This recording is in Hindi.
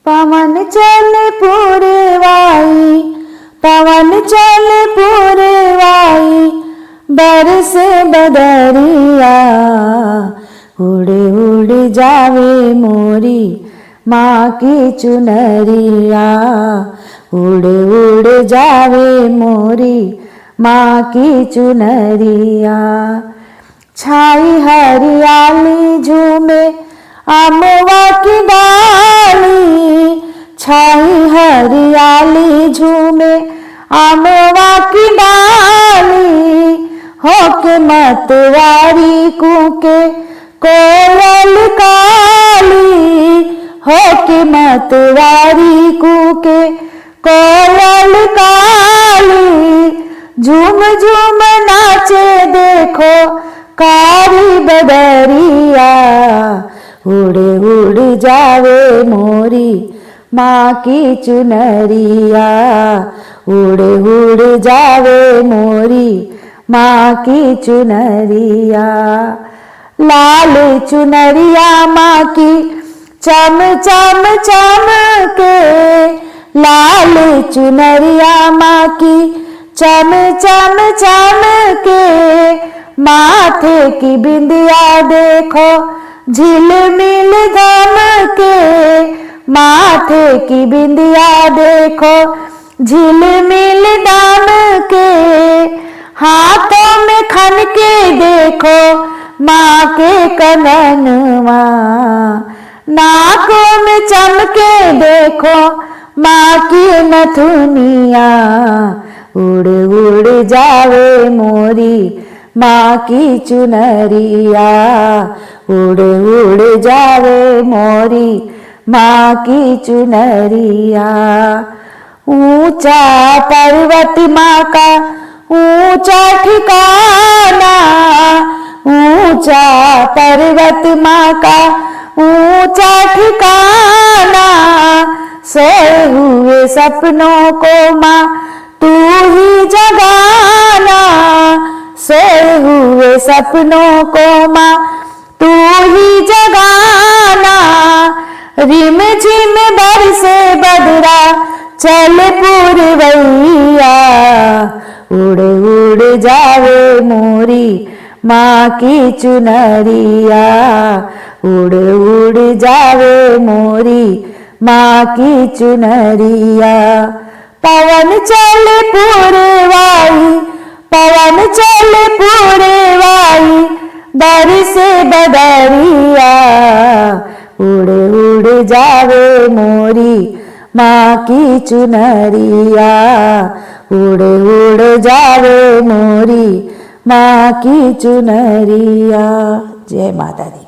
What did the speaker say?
पवन चले पूरवाई, पवन चले पूरवाई, बरसे बदरिया। उड़ उड़ जावे मोरी माँ की चुनरिया, उड़ उड़ जावे मोरी माँ की चुनरिया। छाई हरियाली झूमे अमवा की डाली, छाई हरियाली झूमे अमवा की डाली। होके मतवारी कूके कोयल काली, होके मतवारी कूके कोयल काली। झूम झूम नाचे देखो कारी बदरिया, उड़ उड़ जावे मोरी माँ की चुनरिया, उड़ उड़ जावे मोरी माँ की चुनरिया। लाल चुनरिया माँ की चम चम चमके, लाल चुनरिया माँ की चम चम चमके। माथे की बिंदिया देखो झिलमिल धमके, माथे की बिंदिया देखो झिलमिल दमके। हाथों में खन के देखो माँ के कननवा, नाकों में चमके देखो माँ की नथुनिया। उड़ उड़ जावे मोरी माँ की चुनरिया, उड़ उड़ जावे मोरी माँ की चुनरिया। ऊंचा पर्वत माँ का ऊंचा ठिकाना, ऊंचा पर्वत माँ का ऊंचा ठिकाना। सोए हुए सपनों को माँ तू ही जगाना, सोए हुए सपनों को माँ तू ही जगाना। रिम झिम बरसे बदरा चल पूरवैया, उड़ उड़ जावे मोरी माँ की चुनरिया, उड़ उड़ जावे मोरी माँ की चुनरिया। पवन चले पूरवाई, पवन चले पूरवाई, बरसे बदरिया। उड़ उड़ जावे मोरी माँ की चुनरिया, उड़ उड़ जावे मोरी माँ की चुनरिया। जय माता दी।